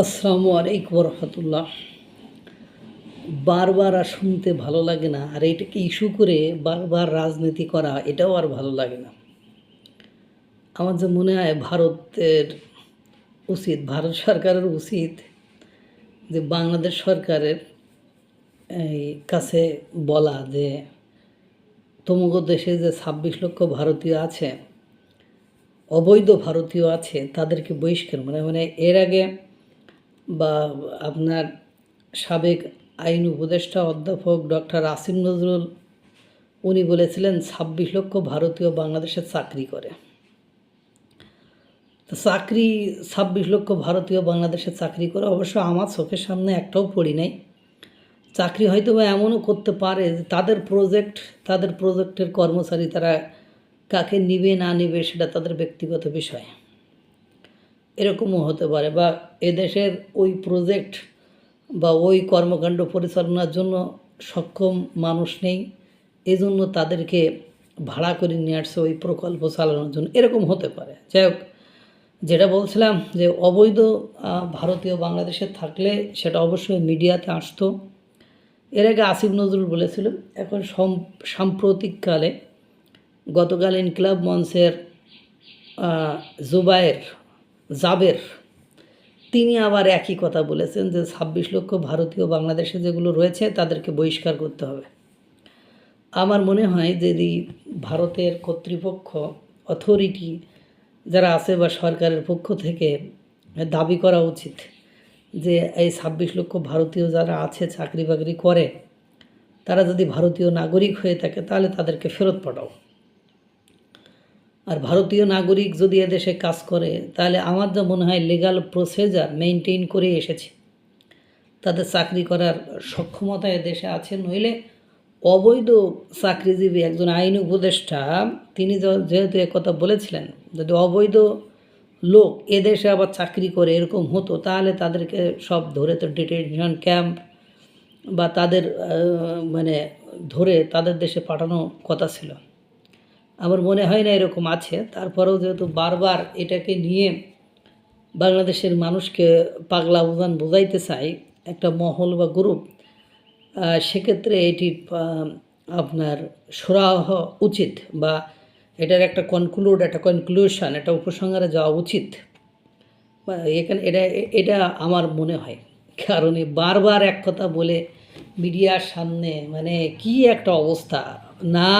আসসালামু আলাইকুম রহমতুল্লাহ। বারবার আর শুনতে ভালো লাগে না, আর এটাকে ইস্যু করে বারবার রাজনীতি করা এটাও আর ভালো লাগে না। আমার যে মনে হয় ভারত সরকারের উচিত যে বাংলাদেশ সরকারের এই কাছে বলা যে তমুক দেশে যে ২৬ লক্ষ ভারতীয় আছে, অবৈধ ভারতীয় আছে, তাদেরকে বহিষ্কার মানে এর আগে বা আপনার সাবেক আইন উপদেষ্টা অধ্যাপক ডক্টর আসিম নজরুল উনি বলেছিলেন ২৬ লক্ষ ভারতীয় বাংলাদেশে চাকরি করে। তো ২৬ লক্ষ ভারতীয় বাংলাদেশে চাকরি করে, অবশ্য আমার চোখের সামনে একটাও পড়ি নাই। চাকরি হয়তো বা এমনও করতে পারে যে তাদের প্রজেক্টের কর্মচারী, তারা কাকে নিবে না নিবে সেটা তাদের ব্যক্তিগত বিষয়, এরকমও হতে পারে। বা এদেশের ওই প্রজেক্ট বা ওই কর্মকাণ্ড পরিচালনার জন্য সক্ষম মানুষ নেই, এজন্য তাদেরকে ভাড়া করে নিয়ে আসছে ওই প্রকল্প চালানোর জন্য, এরকম হতে পারে। যাই হোক, যেটা বলছিলাম যে অবৈধ ভারতীয় বাংলাদেশে থাকলে সেটা অবশ্যই মিডিয়াতে আসতো। এর আগে আসিফ নজরুল বলেছিল। এখন সাম্প্রতিককালে গতকাল ইনকিলাব মঞ্চের জাবের তিনি আবার একই কথা বলেছেন যে ২৬ লক্ষ ভারতীয় বাংলাদেশে যেগুলো রয়েছে তাদেরকে বহিষ্কার করতে হবে। আমার মনে হয় যদি ভারতের কর্তৃপক্ষ, অথরিটি যারা আছে বা সরকারের পক্ষ থেকে দাবি করা উচিত যে এই ২৬ লক্ষ ভারতীয় যারা আছে, চাকরি বাকরি করে, তারা যদি ভারতীয় নাগরিক হয়ে থাকে তাহলে তাদেরকে ফেরত পাঠাও। আর ভারতীয় নাগরিক যদি এদেশে কাজ করে তাহলে আমার যা মনে হয় লিগ্যাল প্রসিজার মেনটেন করে এসেছে, তাদের চাকরি করার সক্ষমতা এদেশে আছে। নইলে অবৈধ চাকরিজীবী একজন আইন উপদেষ্টা তিনি যেহেতু একথা বলেছিলেন, যদি অবৈধ লোক এদেশে আবার চাকরি করে এরকম হতো তাহলে তাদেরকে সব ধরে তো ডিটেনশন ক্যাম্প বা তাদের মানে ধরে তাদের দেশে পাঠানো কথা ছিল। আমার মনে হয় না এরকম আছে। তারপরেও যেহেতু বারবার এটাকে নিয়ে বাংলাদেশের মানুষকে পাগলা বোঝাইতে চাই একটা মহল বা গ্রুপ, সেক্ষেত্রে এটি আপনার সুরাহ উচিত, বা এটার একটা কনক্লুশন, একটা উপসংহারে যাওয়া উচিত। এখানে এটা আমার মনে হয়। কারণ বারবার এক কথা বলে মিডিয়ার সামনে মানে কি একটা অবস্থা, না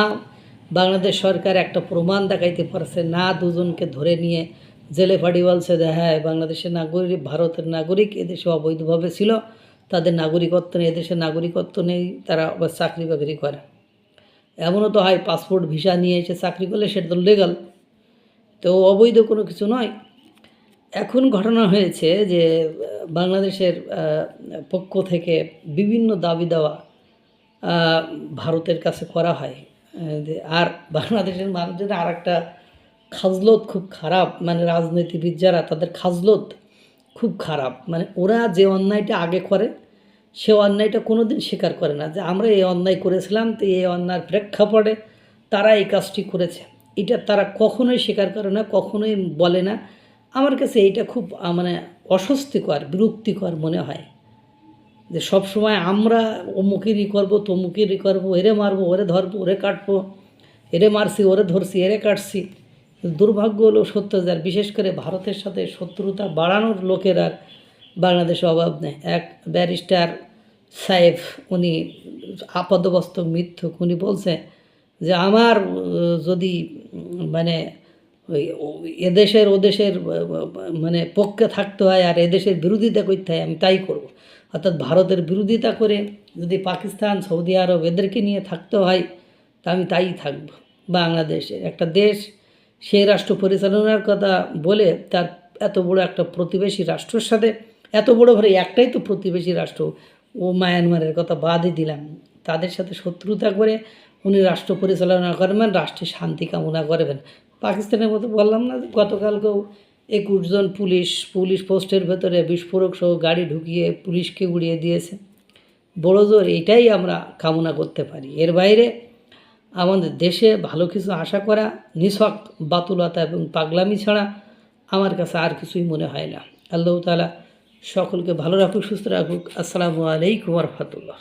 বাংলাদেশ সরকার একটা প্রমাণ দেখাইতে পারছে, না দুজনকে ধরে নিয়ে জেলে ফাঁড়ি বলছে যে হ্যাঁ বাংলাদেশের নাগরিক, ভারতের নাগরিক, এদেশে অবৈধভাবে ছিল, তাদের নাগরিকত্ব নেই, এদেশের নাগরিকত্ব নেই, তারা আবার চাকরি বাকরি করে। এমনও তো হয় পাসপোর্ট ভিসা নিয়ে এসে চাকরি করলে সেটা তো লিগাল, তো অবৈধ কোনো কিছু নয়। এখন ঘটনা হয়েছে যে বাংলাদেশের পক্ষ থেকে বিভিন্ন দাবি দেওয়া ভারতের কাছে করা হয়। আর বাংলাদেশের মানুষের আর একটা খাজলত খুব খারাপ, মানে রাজনীতিবিদ যারা, তাদের খাজলত খুব খারাপ। মানে ওরা যে অন্যায়টা আগে করে সে অন্যায়টা কোনো দিন স্বীকার করে না যে আমরা এই অন্যায় করেছিলাম, তো এই অন্যায়ের প্রেক্ষাপটে তারা এই কাজটি করেছে, এটা তারা কখনোই স্বীকার করে না, কখনোই বলে না। আমার কাছে এইটা খুব মানে অস্বস্তিকর, বিরক্তিকর মনে হয় যে সবসময় আমরা অমুকেরই করবো, তমুকেরই করবো, এরে মারবো, ওরে ধরবো, ওরে কাটবো, এরে মারছি, ওরে ধরছি, এরে কাটছি। দুর্ভাগ্য হলো সত্য, যার বিশেষ করে ভারতের সাথে শত্রুতা বাড়ানোর লোকের আর বাংলাদেশে অভাব নেই। এক ব্যারিস্টার সাহেব, উনি আপাদবাস্তব মিথ্যুক, উনি বলছে যে আমার যদি মানে এদেশের ওদেশের মানে পক্ষে থাকতে হয় আর এদেশের বিরোধিতা করতে হয়, আমি তাই করব। অর্থাৎ ভারতের বিরোধিতা করে যদি পাকিস্তান, সৌদি আরব এদেরকে নিয়ে থাকতে হয় তা আমি তাই থাকব। বাংলাদেশের একটা দেশ, সেই রাষ্ট্র পরিচালনার কথা বলে তার এত বড় একটা প্রতিবেশী রাষ্ট্রের সাথে, এত বড় ঘরে একটাই তো প্রতিবেশী রাষ্ট্র, ও মায়ানমারের কথা বাদই দিলাম, তাদের সাথে শত্রুতা করে উনি রাষ্ট্র পরিচালনা করবেন, রাষ্ট্রের শান্তি কামনা করবেন। পাকিস্তানের মতো বললাম না গতকালকেও ২১ জন পুলিশ পোস্টের ভেতরে বিস্ফোরক সহ গাড়ি ঢুকিয়ে পুলিশকে উড়িয়ে দিয়েছে। বড় জোর এইটাই আমরা কামনা করতে পারি। এর বাইরে আমাদের দেশে ভালো কিছু আশা করা নিছক বাতুলতা এবং পাগলামি ছাড়া আমার কাছে আর কিছুই মনে হয় না। আল্লাহ তাআলা সকলকে ভালো রাখুক, সুস্থ রাখুক। আসসালামু আলাইকুম রহমতুল্লাহ।